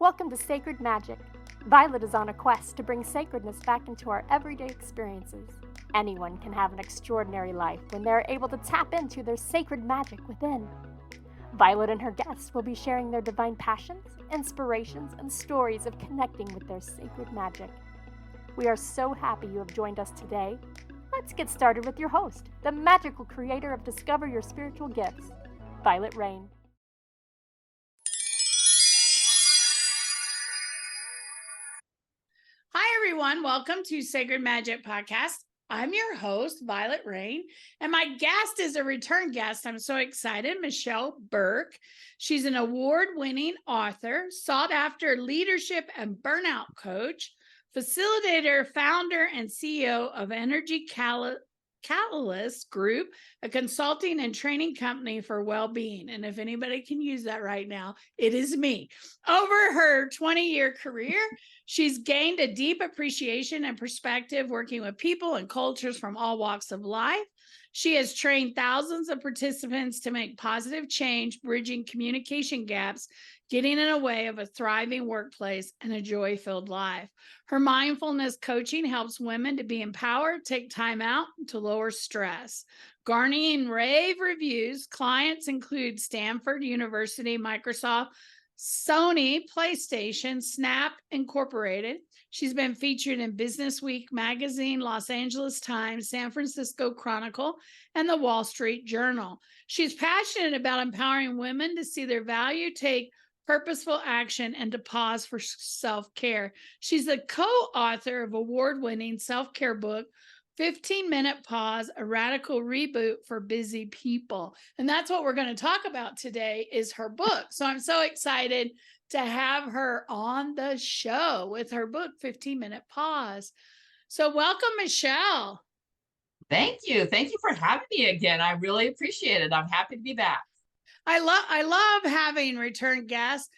Welcome to Sacred Magic. Violet is on a quest to bring sacredness back into our everyday experiences. Anyone can have an extraordinary life when they are able to tap into their sacred magic within. Violet and her guests will be sharing their divine passions, inspirations, and stories of connecting with their sacred magic. We are so happy you have joined us today. Let's get started with your host, the magical creator of Discover Your Spiritual Gifts, Vialet Rayne. Hi, everyone. Welcome to Sacred Magic Podcast. I'm your host, Vialet Rayne, and my guest is a return guest. I'm so excited, Michelle Burke. She's an award-winning author, sought-after leadership and burnout coach, facilitator, founder, and CEO of Energy Catalyst Group, a consulting and training company for well-being. And if anybody can use that right now, it is me. Over her 20-year career, she's gained a deep appreciation and perspective working with people and cultures from all walks of life. She has trained thousands of participants to make positive change, bridging communication gaps, getting in the way of a thriving workplace and a joy-filled life. Her mindfulness coaching helps women to be empowered, take time out to lower stress. Garnering rave reviews, clients include Stanford University, Microsoft, Sony, PlayStation, Snap Incorporated. She's been featured in Business Week magazine, Los Angeles Times, San Francisco Chronicle, and the Wall Street Journal. She's passionate about empowering women to see their value, take purposeful action, and to pause for self-care. She's the co-author of award-winning self-care book, 15-Minute Pause, a radical reboot for busy people. And that's what we're going to talk about today is her book. So I'm so excited to have her on the show with her book, 15-Minute Pause. So welcome, Michelle. Thank you. Thank you for having me again. I really appreciate it. I'm happy to be back. I love having return guests,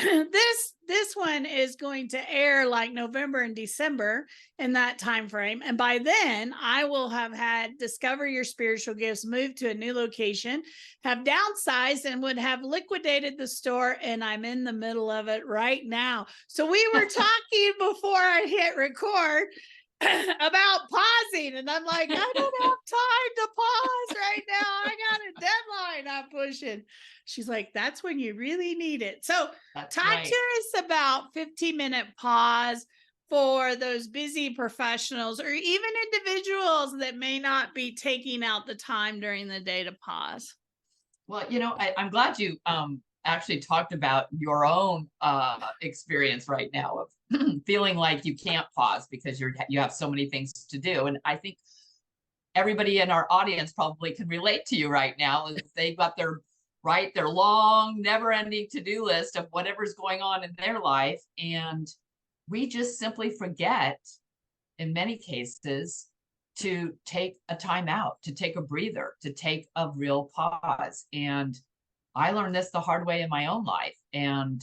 and this one is going to air like November and December in that time frame, and by then I will have had Discover Your Spiritual Gifts, moved to a new location, have downsized, and would have liquidated the store, and I'm in the middle of it right now. So we were talking before I hit record about pausing, and I'm like, I don't have time to pause right now. I got a deadline I'm pushing. She's like, that's when you really need it. So talk to us about 15-minute pause for those busy professionals or even individuals that may not be taking out the time during the day to pause. Well, I'm glad you actually talked about your own experience right now of feeling like you can't pause because you have so many things to do. And I think everybody in our audience probably can relate to you right now. They've got their long, never-ending to-do list of whatever's going on in their life. And we just simply forget, in many cases, to take a time out, to take a breather, to take a real pause. And I learned this the hard way in my own life. And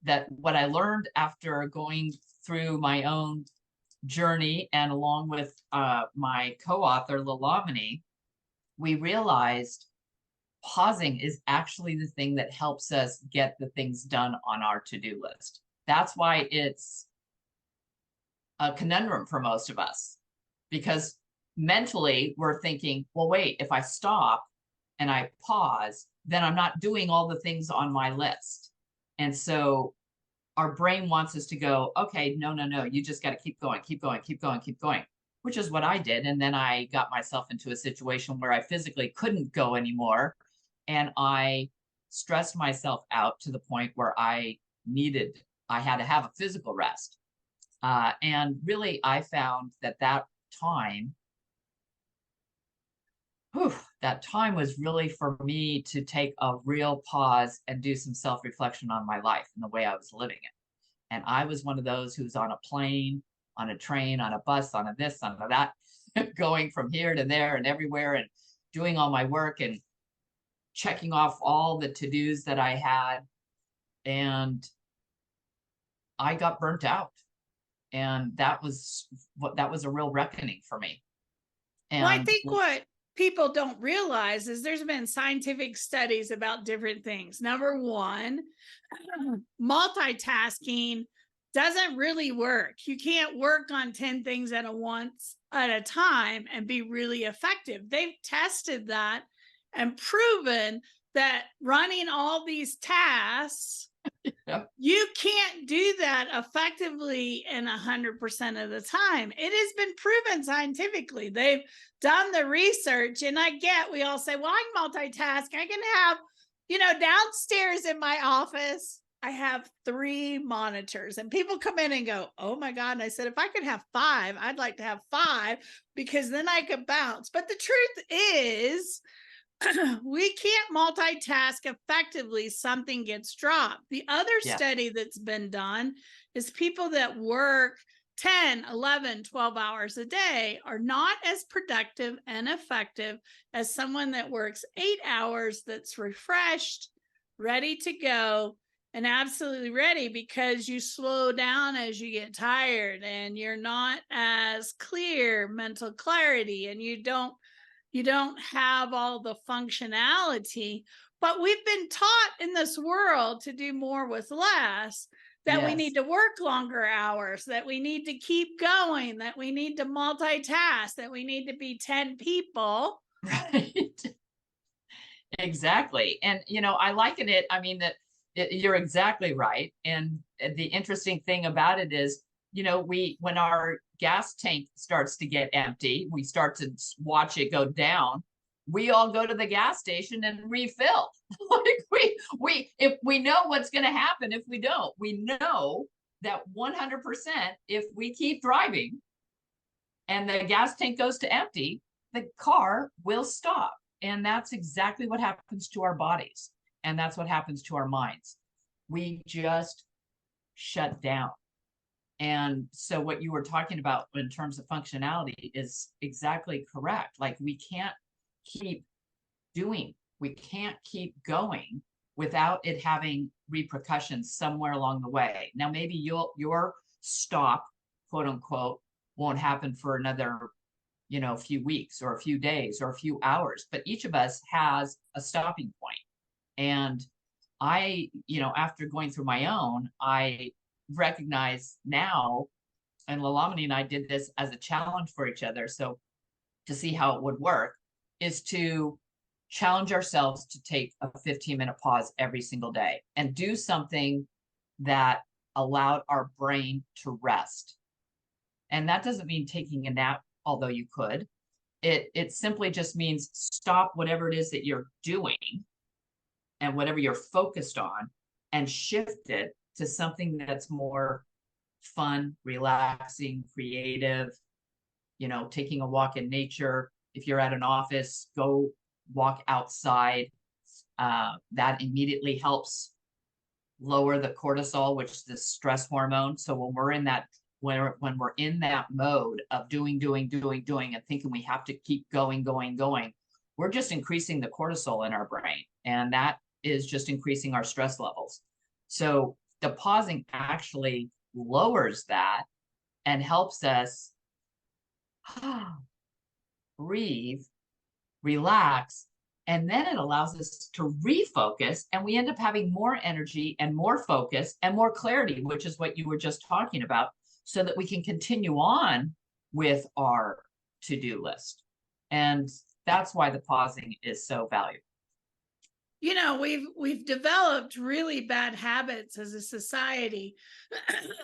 that what I learned after going through my own journey and along with my co-author, Lalamini, we realized pausing is actually the thing that helps us get the things done on our to-do list. That's why it's a conundrum for most of us, because mentally we're thinking, well, wait, if I stop and I pause, then I'm not doing all the things on my list. And so our brain wants us to go, okay, no, you just got to keep going, which is what I did. And then I got myself into a situation where I physically couldn't go anymore. And I stressed myself out to the point where I had to have a physical rest. And really, I found that time was really for me to take a real pause and do some self-reflection on my life and the way I was living it. And I was one of those who's on a plane, on a train, on a bus, on a this, on a that, going from here to there and everywhere and doing all my work and checking off all the to-dos that I had. And I got burnt out. And that was a real reckoning for me. And well, I think people don't realize is there's been scientific studies about different things. Number one, multitasking doesn't really work. You can't work on 10 things at a time and be really effective. They've tested that and proven that running all these tasks, you can't do that effectively in 100% of the time. It has been proven scientifically. They've done the research, and we all say, well, I can multitask. I can have, downstairs in my office, I have 3 monitors, and people come in and go, oh my God. And I said, if I could have 5, I'd like to have 5 because then I could bounce. But the truth is, we can't multitask effectively. Something gets dropped. The other study that's been done is people that work 10, 11, 12 hours a day are not as productive and effective as someone that works 8 hours that's refreshed, ready to go, and absolutely ready, because you slow down as you get tired and you're not as clear, mental clarity, and you don't have all the functionality. But we've been taught in this world to do more with less, that we need to work longer hours, that we need to keep going, that we need to multitask, that we need to be 10 people. Right. Exactly. And, I liken it. I mean, you're exactly right. And the interesting thing about it is, when our gas tank starts to get empty, we start to watch it go down. We all go to the gas station and refill. Like if we know what's going to happen, if we don't, we know that 100%, if we keep driving and the gas tank goes to empty, the car will stop. And that's exactly what happens to our bodies. And that's what happens to our minds. We just shut down. And so what you were talking about in terms of functionality is exactly correct. Like, we can't keep going without it having repercussions somewhere along the way. Now, maybe your stop, quote unquote, won't happen for another, few weeks or a few days or a few hours, but each of us has a stopping point. And I, after going through my own, I recognize now, and Lalamini and I did this as a challenge for each other. So to see how it would work is to challenge ourselves to take a 15-minute pause every single day and do something that allowed our brain to rest. And that doesn't mean taking a nap, although you could. It simply just means stop whatever it is that you're doing and whatever you're focused on and shift it to something that's more fun, relaxing, creative, taking a walk in nature. If you're at an office, go walk outside. That immediately helps lower the cortisol, which is the stress hormone. So when we're in that mode of doing and thinking we have to keep going, we're just increasing the cortisol in our brain. And that is just increasing our stress levels. So the pausing actually lowers that and helps us breathe, relax, and then it allows us to refocus, and we end up having more energy and more focus and more clarity, which is what you were just talking about, so that we can continue on with our to-do list. And that's why the pausing is so valuable. We've developed really bad habits as a society.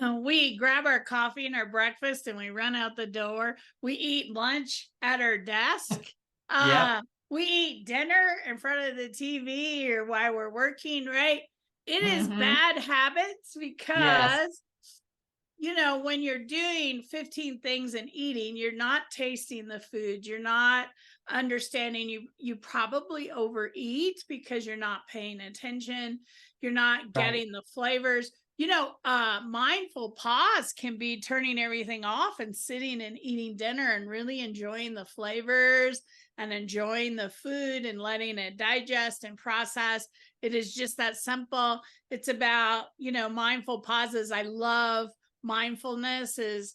We grab our coffee and our breakfast and we run out the door. We eat lunch at our desk. Yep. We eat dinner in front of the TV or while we're working, right? It is bad habits because, when you're doing 15 things and eating, you're not tasting the food. You're not understanding. You probably overeat because you're not paying attention. You're not getting the flavors. Mindful pause can be turning everything off and sitting and eating dinner and really enjoying the flavors and enjoying the food and letting it digest and process. It is just that simple. It's about, mindful pauses. I love mindfulness is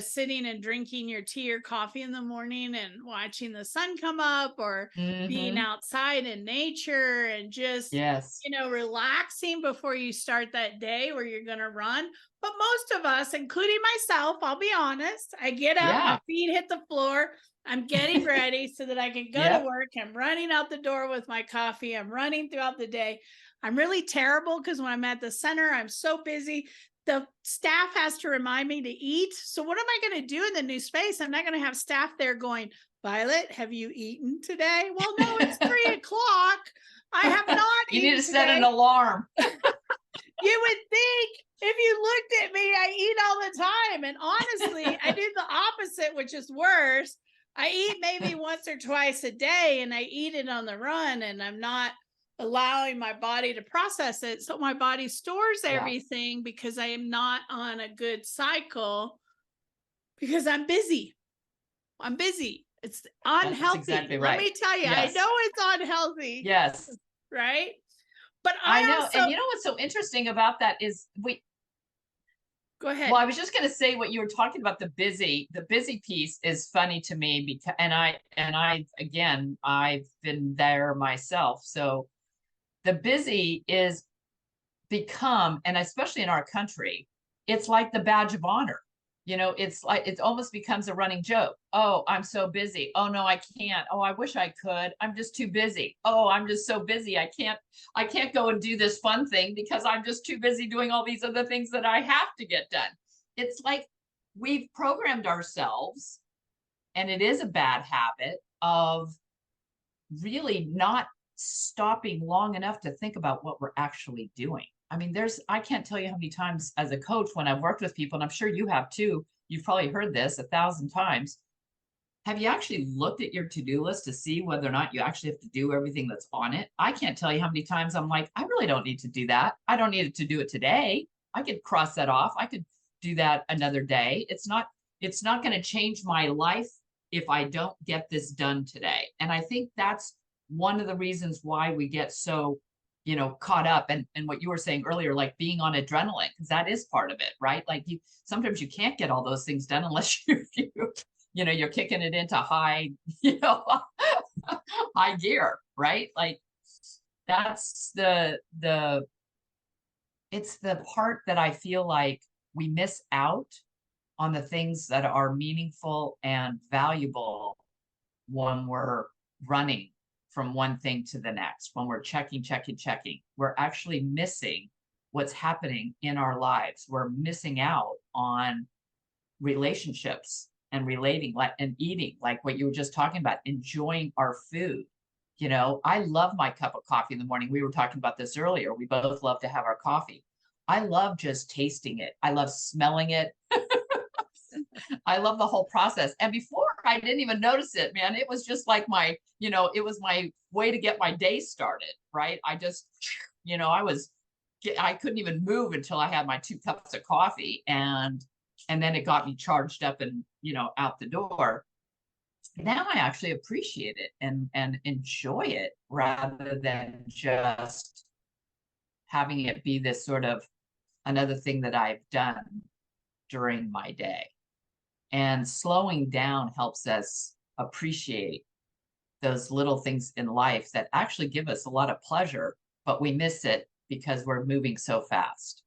sitting and drinking your tea or coffee in the morning and watching the sun come up, or being outside in nature and just, Yes. relaxing before you start that day where you're going to run. But most of us, including myself, I'll be honest, I get up, my feet hit the floor, I'm getting ready so that I can go to work. I'm running out the door with my coffee. I'm running throughout the day. I'm really terrible because when I'm at the center, I'm so busy. The staff has to remind me to eat. So what am I going to do in the new space? I'm not going to have staff there going, Vialet, have you eaten today? Well, no, it's 3:00. I have not You eaten need to set today. an alarm. You would think if you looked at me, I eat all the time. And honestly, I do the opposite, which is worse. I eat maybe once or twice a day, and I eat it on the run, and I'm not allowing my body to process it. So my body stores everything because I am not on a good cycle because I'm busy. I'm busy. It's unhealthy. That's exactly right. Let me tell you, I know it's unhealthy. Yes. Right. But I know. Also, and you know what's so interesting about that is go ahead. Well, I was just going to say what you were talking about, the busy piece is funny to me because, and I, again, I've been there myself. So the busy is become, and especially in our country, it's like the badge of honor. It's like, it almost becomes a running joke. Oh, I'm so busy. Oh no, I can't. Oh, I wish I could. I'm just too busy. Oh, I'm just so busy. I can't go and do this fun thing because I'm just too busy doing all these other things that I have to get done. It's like we've programmed ourselves, and it is a bad habit of really not stopping long enough to think about what we're actually doing. I mean, I can't tell you how many times as a coach when I've worked with people, and I'm sure you have too, you've probably heard this 1,000 times. Have you actually looked at your to-do list to see whether or not you actually have to do everything that's on it? I can't tell you how many times I'm like, I really don't need to do that. I don't need to do it today. I could cross that off. I could do that another day. It's not going to change my life if I don't get this done today. And I think that's one of the reasons why we get so caught up, and what you were saying earlier, like being on adrenaline, because that is part of it, right? Like sometimes you can't get all those things done unless you're kicking it into high high gear, right? Like that's it's the part that I feel like we miss out on, the things that are meaningful and valuable when we're running from one thing to the next, when we're checking. We're actually missing what's happening in our lives. We're missing out on relationships and relating, and eating, like what you were just talking about, enjoying our food. I love my cup of coffee in the morning. We were talking about this earlier. We both love to have our coffee. I love just tasting it. I love smelling it. I love the whole process. And before, I didn't even notice it, man. It was just like it was my way to get my day started, right? I just, I couldn't even move until I had my 2 cups of coffee, and then it got me charged up and, out the door. Now I actually appreciate it and enjoy it rather than just having it be this sort of another thing that I've done during my day. And slowing down helps us appreciate those little things in life that actually give us a lot of pleasure, but we miss it because we're moving so fast.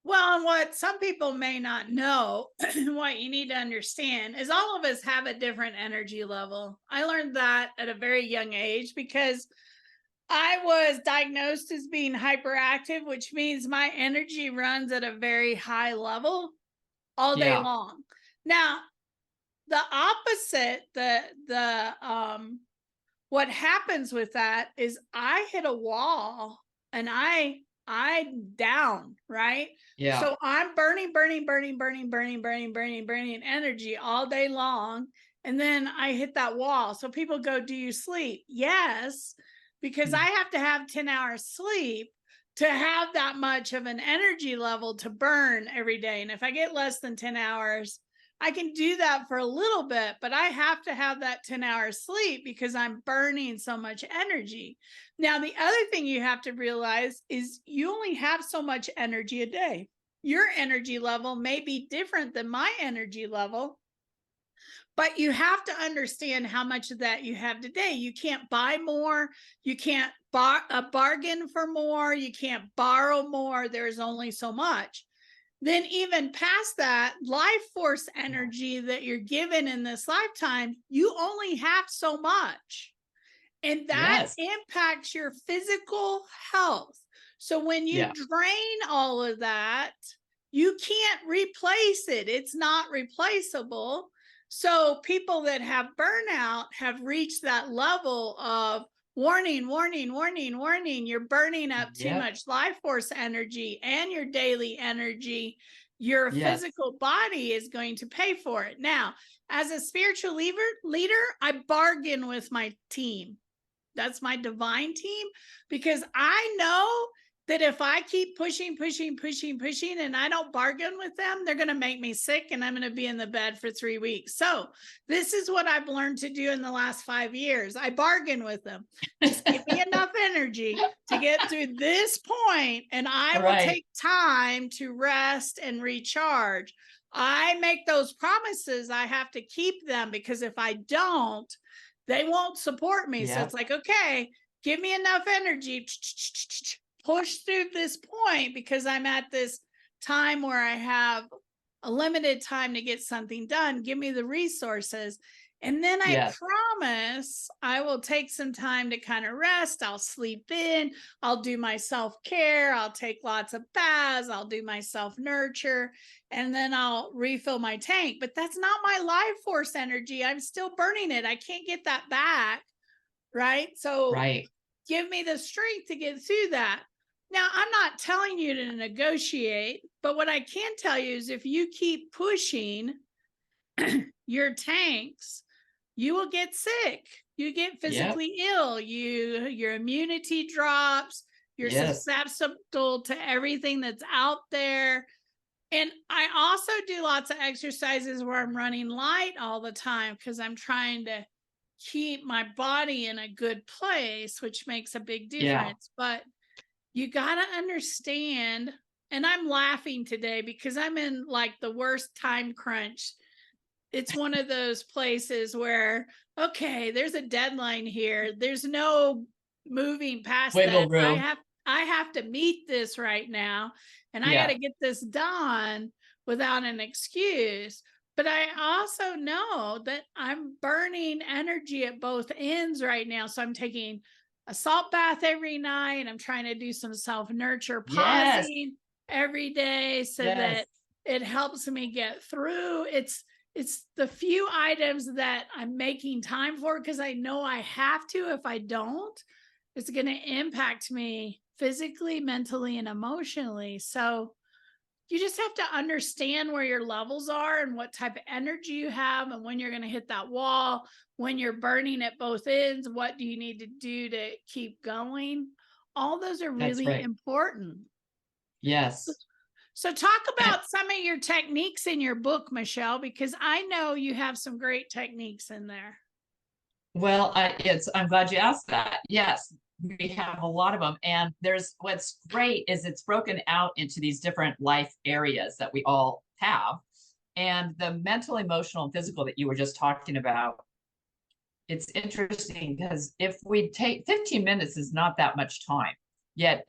Well, and what some people may not know, what you need to understand is all of us have a different energy level. I learned that at a very young age because I was diagnosed as being hyperactive, which means my energy runs at a very high level all day long. Now, the opposite, what happens with that is I hit a wall and I down, right? Yeah. So I'm burning energy all day long. And then I hit that wall. So people go, do you sleep? Yes, because I have to have 10 hours sleep to have that much of an energy level to burn every day. And if I get less than 10 hours, I can do that for a little bit, but I have to have that 10 hours sleep because I'm burning so much energy. Now, the other thing you have to realize is you only have so much energy a day. your energy level may be different than my energy level. But you have to understand how much of that you have today. You can't buy more. You can't bargain for more. You can't borrow more. There's only so much. Then even past that, life force energy that you're given in this lifetime, you only have so much. And that impacts your physical health. So when you drain all of that, you can't replace it. It's not replaceable. So people that have burnout have reached that level of warning, warning, warning, warning. You're burning up too much life force energy and your daily energy. Your physical body is going to pay for it. Now, as a spiritual leader, I bargain with my team. That's my divine team, because I know that if I keep pushing, and I don't bargain with them, they're going to make me sick and I'm going to be in the bed for 3 weeks. So this is what I've learned to do in the last 5 years. I bargain with them. Just give me enough energy to get through this point, and I will take time to rest and recharge. I make those promises. I have to keep them, because if I don't, they won't support me. So it's like, okay, give me enough energy. Push through this point, because I'm at this time where I have a limited time to get something done. Give me the resources. And then I promise I will take some time to kind of rest. I'll sleep in. I'll do my self-care. I'll take lots of baths. I'll do my self-nurture. And then I'll refill my tank. But that's not my life force energy. I'm still burning it. I can't get that back. Right? So give me the strength to get through that. Now, I'm not telling you to negotiate, but what I can tell you is if you keep pushing your tanks, you will get sick. You get physically ill. Your immunity drops. You're susceptible to everything that's out there. And I also do lots of exercises where I'm running light all the time, because I'm trying to keep my body in a good place, which makes a big difference. But you got to understand, and I'm laughing today because I'm in like the worst time crunch. It's one of those places where, okay, there's a deadline here. There's no moving past that. I have to meet this right now, and I got to get this done without an excuse. But I also know that I'm burning energy at both ends right now. So I'm taking a salt bath every night. I'm trying to do some self-nurture, pausing every day so that it helps me get through. It's the few items that I'm making time for, because I know I have to. If I don't, it's going to impact me physically, mentally, and emotionally. So you just have to understand where your levels are and what type of energy you have, and when you're going to hit that wall, when you're burning at both ends, what do you need to do to keep going? All those are really important. Yes. So talk about some of your techniques in your book, Michelle, because I know you have some great techniques in there. Well, I'm glad you asked that. Yes, we have a lot of them. And what's great is it's broken out into these different life areas that we all have. And the mental, emotional, and physical that you were just talking about, it's interesting because if we take 15 minutes is not that much time, yet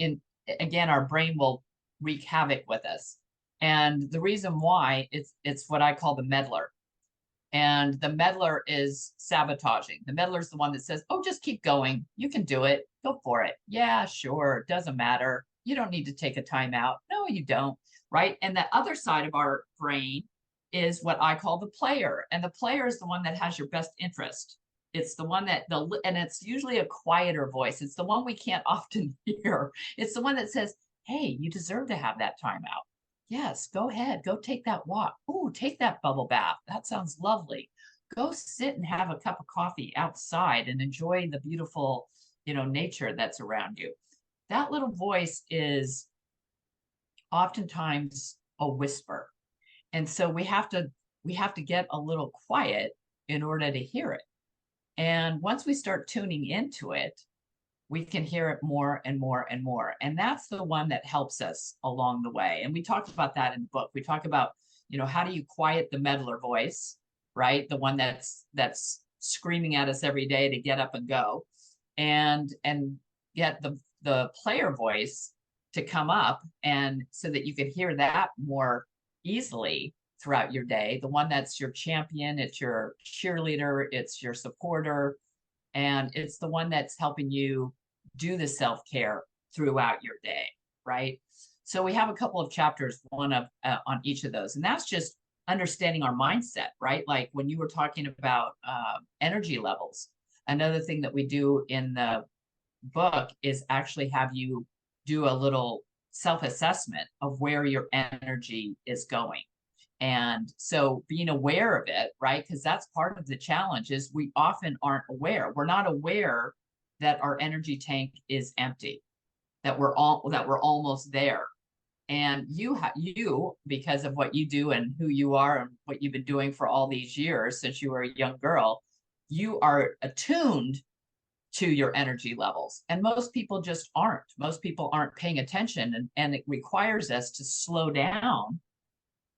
again, our brain will wreak havoc with us. And the reason why, it's what I call the meddler. And the meddler is sabotaging. The meddler is the one that says, oh, just keep going. You can do it. Go for it. Yeah, sure. Doesn't matter. You don't need to take a time out. No, you don't. Right. And the other side of our brain is what I call the player. And the player is the one that has your best interest. It's the one and it's usually a quieter voice. It's the one we can't often hear. It's the one that says, hey, you deserve to have that time out. Yes, go ahead. Go take that walk. Oh, take that bubble bath. That sounds lovely. Go sit and have a cup of coffee outside and enjoy the beautiful, nature that's around you. That little voice is oftentimes a whisper. And so we have to get a little quiet in order to hear it. And once we start tuning into it, we can hear it more and more and more. And that's the one that helps us along the way. And we talked about that in the book. We talk about, how do you quiet the meddler voice, right? The one that's screaming at us every day to get up and go, and get the player voice to come up, and so that you can hear that more easily throughout your day. The one that's your champion, it's your cheerleader, it's your supporter, and it's the one that's helping you do the self-care throughout your day, right? So we have a couple of chapters, one of on each of those, and that's just understanding our mindset, right? Like when you were talking about energy levels, another thing that we do in the book is actually have you do a little self-assessment of where your energy is going. And so being aware of it, right? Because that's part of the challenge, is we often aren't aware. We're not aware that our energy tank is empty, that we're almost there. And you, because of what you do and who you are and what you've been doing for all these years since you were a young girl, you are attuned to your energy levels. And most people just aren't. Most people aren't paying attention. And it requires us to slow down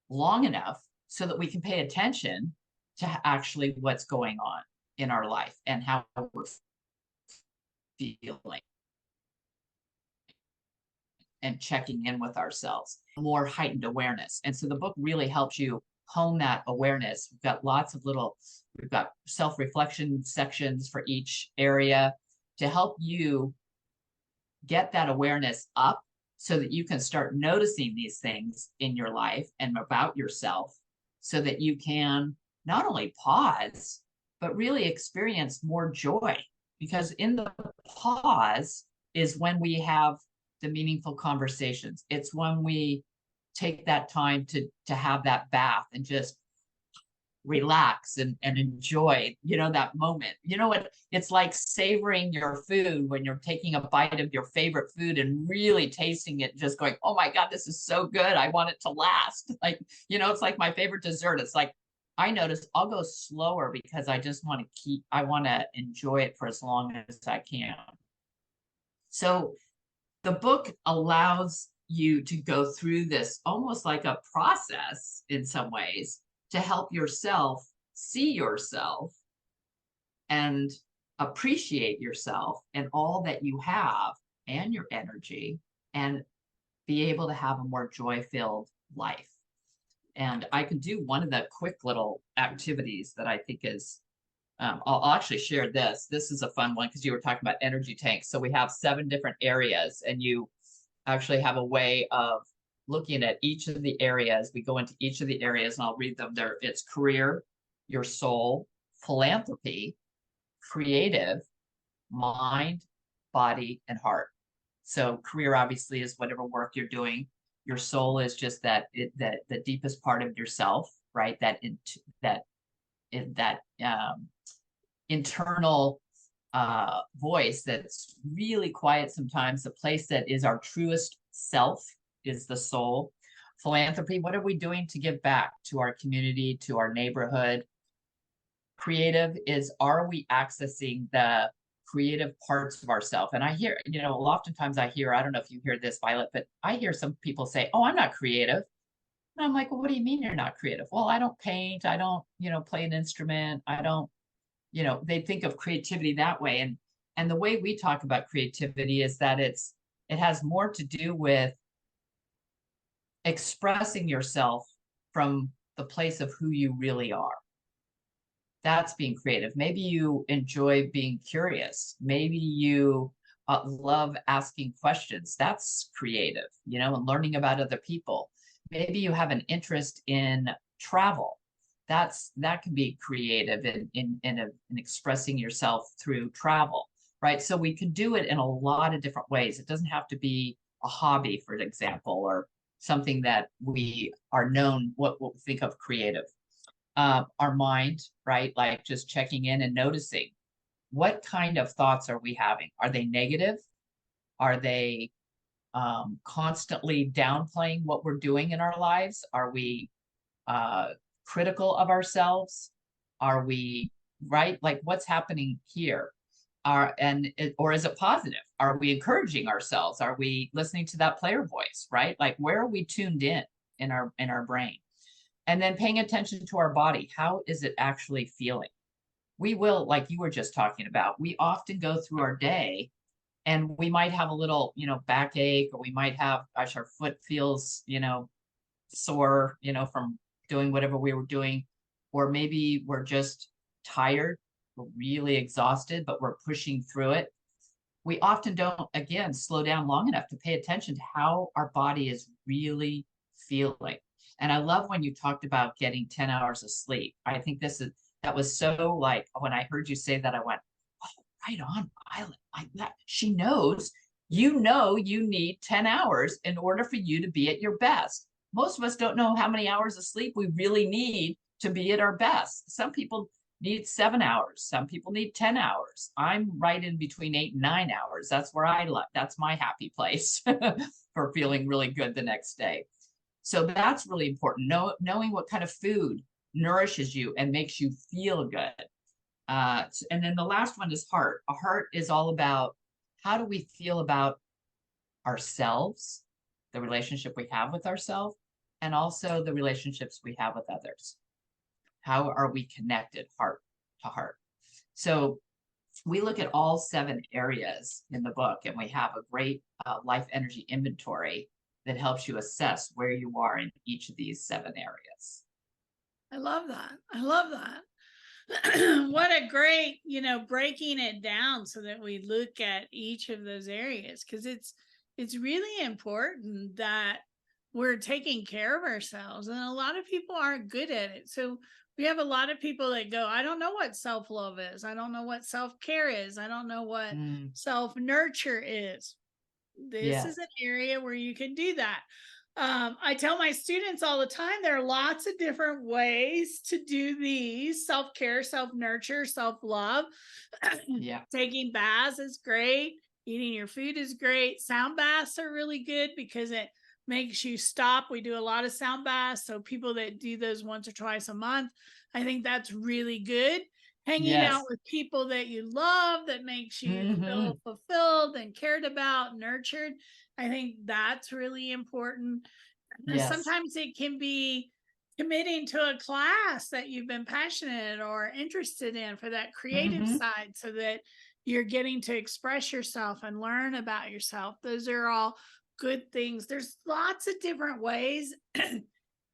long enough so that we can pay attention to actually what's going on in our life and how we're feeling, and checking in with ourselves, more heightened awareness. And so the book really helps you hone that awareness. We've got self-reflection sections for each area to help you get that awareness up so that you can start noticing these things in your life and about yourself, so that you can not only pause, but really experience more joy. Because in the pause is when we have the meaningful conversations. It's when we take that time to have that bath and just relax and enjoy, that moment. What it's like savoring your food when you're taking a bite of your favorite food and really tasting it, just going, oh my God, this is so good. I want it to last. Like, it's like my favorite dessert. It's like, I notice I'll go slower because I just want to enjoy it for as long as I can. So the book allows you to go through this almost like a process in some ways to help yourself see yourself and appreciate yourself and all that you have and your energy, and be able to have a more joy-filled life. And I can do one of the quick little activities that I think is, I'll actually share this. This is a fun one because you were talking about energy tanks. So we have 7 different areas, and you actually have a way of looking at each of the areas. We go into each of the areas and I'll read them there. It's career, your soul, philanthropy, creative, mind, body, and heart. So career obviously is whatever work you're doing. Your soul is just the deepest part of yourself, right? That internal voice that's really quiet sometimes. The place that is our truest self is the soul. Philanthropy, what are we doing to give back to our community, to our neighborhood? Creative is, are we accessing the creative parts of ourselves? And I hear, oftentimes I don't know if you hear this, Violet, but I hear some people say, oh, I'm not creative. And I'm like, well, what do you mean you're not creative? Well, I don't paint. I don't, play an instrument. I don't, they think of creativity that way. And the way we talk about creativity is that it has more to do with expressing yourself from the place of who you really are. That's being creative. Maybe you enjoy being curious. Maybe you love asking questions. That's creative, and learning about other people. Maybe you have an interest in travel. That can be creative in expressing yourself through travel, right? So we can do it in a lot of different ways. It doesn't have to be a hobby, for example, or something that we are known, what we think of creative. Our mind, right? Like just checking in and noticing, what kind of thoughts are we having? Are they negative? Are they constantly downplaying what we're doing in our lives? Are we critical of ourselves? Are we, right? Like what's happening here? or is it positive? Are we encouraging ourselves? Are we listening to that player voice, right? Like, where are we tuned in our brain? And then paying attention to our body. How is it actually feeling? We will, like you were just talking about, we often go through our day and we might have a little, backache, or we might have, gosh, our foot feels, sore, from doing whatever we were doing, or maybe we're just tired, we're really exhausted, but we're pushing through it. We often don't, again, slow down long enough to pay attention to how our body is really feeling. And I love when you talked about getting 10 hours of sleep. I think that was so, like, when I heard you say that, I went, oh, right on, Violet. Like that. She knows, you need 10 hours in order for you to be at your best. Most of us don't know how many hours of sleep we really need to be at our best. Some people need 7 hours. Some people need 10 hours. I'm right in between 8 and 9 hours. That's where I left. That's my happy place for feeling really good the next day. So that's really important. Knowing what kind of food nourishes you and makes you feel good. And then the last one is heart. A heart is all about, how do we feel about ourselves, the relationship we have with ourselves, and also the relationships we have with others. How are we connected heart to heart? So we look at all 7 areas in the book, and we have a great life energy inventory that helps you assess where you are in each of these 7 areas. I love that. I love that. What a great, breaking it down so that we look at each of those areas, because it's really important that we're taking care of ourselves, and a lot of people aren't good at it. So we have a lot of people that go, I don't know what self-love is. I don't know what self-care is. I don't know what self-nurture is. This is an area where you can do that. I tell my students all the time, there are lots of different ways to do these: self-care, self-nurture, self-love. Taking baths is great. Eating your food is great. Sound baths are really good because it makes you stop. We do a lot of sound baths. So people that do those once or twice a month, I think that's really good. Hanging out with people that you love, that makes you feel fulfilled and cared about, nurtured. I think that's really important. Sometimes it can be committing to a class that you've been passionate or interested in for that creative side, so that you're getting to express yourself and learn about yourself. Those are all good things. There's lots of different ways.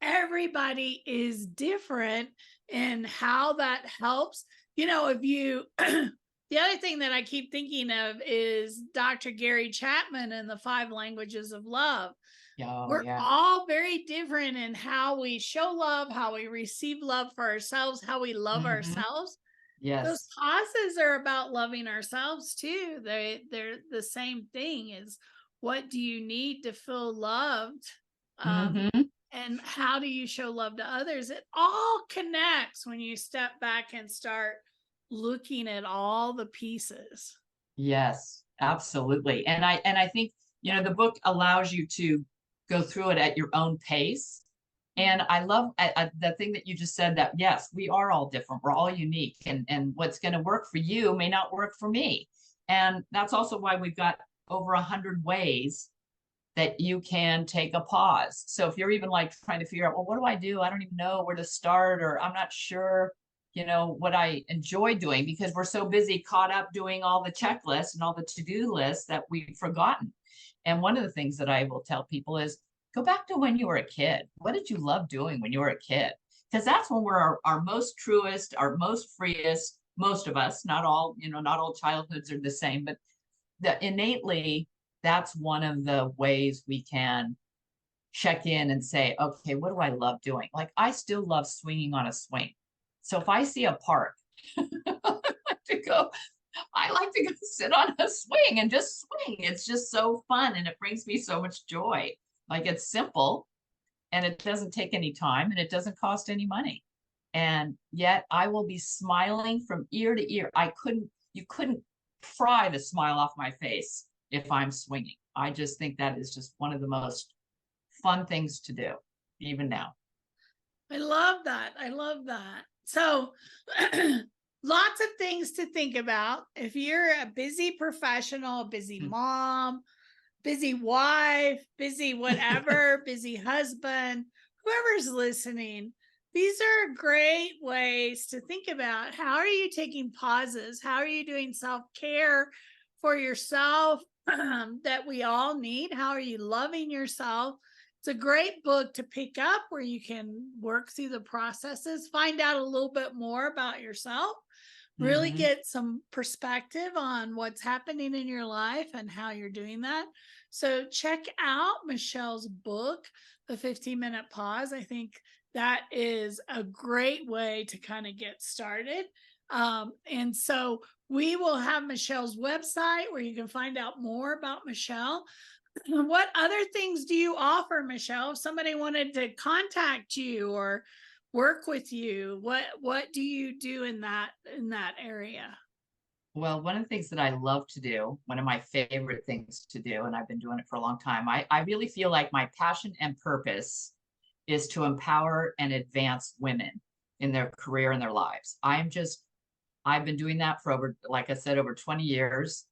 Everybody is different in how that helps. If you, the other thing that I keep thinking of is Dr. Gary Chapman and the 5 languages of love. We're all very different in how we show love, how we receive love for ourselves, how we love ourselves. Those causes are about loving ourselves too. They're the same thing. Is what do you need to feel loved? And how do you show love to others? It all connects when you step back and start looking at all the pieces. Yes, absolutely. And I think, the book allows you to go through it at your own pace. And I love the thing that you just said, that yes, we are all different. We're all unique, and what's going to work for you may not work for me. And that's also why we've got over 100 ways that you can take a pause. So if you're even like trying to figure out, well, what do I do? I don't even know where to start, or I'm not sure, what I enjoy doing, because we're so busy caught up doing all the checklists and all the to-do lists that we've forgotten. And one of the things that I will tell people is, go back to when you were a kid. What did you love doing when you were a kid? Because that's when we're our most truest, our most freest, most of us, not all, not all childhoods are the same, but innately, that's one of the ways we can check in and say, okay, what do I love doing? Like, I still love swinging on a swing. So if I see a park, I like to go sit on a swing and just swing. It's just so fun, and it brings me so much joy. Like, it's simple, and it doesn't take any time, and it doesn't cost any money. And yet I will be smiling from ear to ear. You couldn't pry the smile off my face if I'm swinging. I just think that is just one of the most fun things to do, even now. I love that. I love that. So lots of things to think about. If you're a busy professional, busy mom, busy wife, busy whatever, busy husband, whoever's listening, these are great ways to think about how are you taking pauses? How are you doing self-care for yourself that we all need? How are you loving yourself? It's a great book to pick up where you can work through the processes, find out a little bit more about yourself, really get some perspective on what's happening in your life and how you're doing that. So check out Michelle's book, The 15-Minute Pause. I think that is a great way to kind of get started. And so we will have Michelle's website where you can find out more about Michelle. What other things do you offer, Michelle? If somebody wanted to contact you or work with you, what do you do in that area? Well, one of the things that I love to do, one of my favorite things to do, and I've been doing it for a long time, I really feel like my passion and purpose is to empower and advance women in their career and their lives. I've been doing that for over, like I said, over 20 years,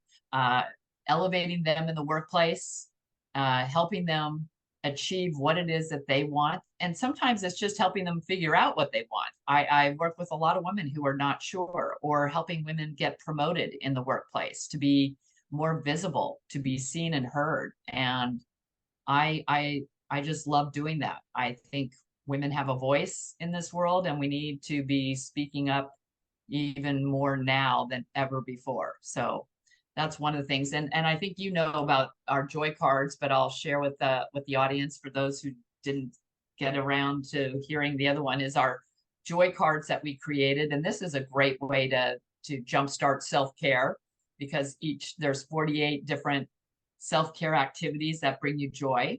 elevating them in the workplace, helping them achieve what it is that they want. And sometimes it's just helping them figure out what they want. I work with a lot of women who are not sure, or helping women get promoted in the workplace, to be more visible, to be seen and heard. And I just love doing that. I think women have a voice in this world, and we need to be speaking up even more now than ever before. So that's one of the things. And I think you know about our joy cards, but I'll share with the audience, for those who didn't get around to hearing the other one, is our joy cards that we created. And this is a great way to jumpstart self-care, because there's 48 different self-care activities that bring you joy.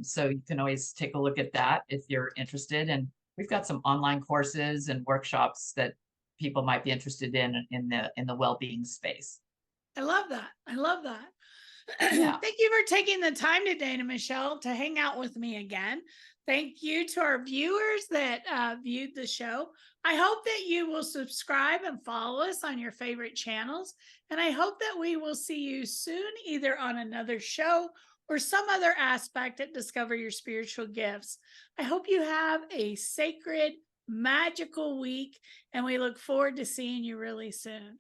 So you can always take a look at that if you're interested. And we've got some online courses and workshops that people might be interested in the well-being space. I love that. I love that. Yeah. Thank you for taking the time today, Michelle, to hang out with me again. Thank you to our viewers that viewed the show. I hope that you will subscribe and follow us on your favorite channels. And I hope that we will see you soon, either on another show or some other aspect at Discover Your Spiritual Gifts. I hope you have a sacred, magical week, and we look forward to seeing you really soon.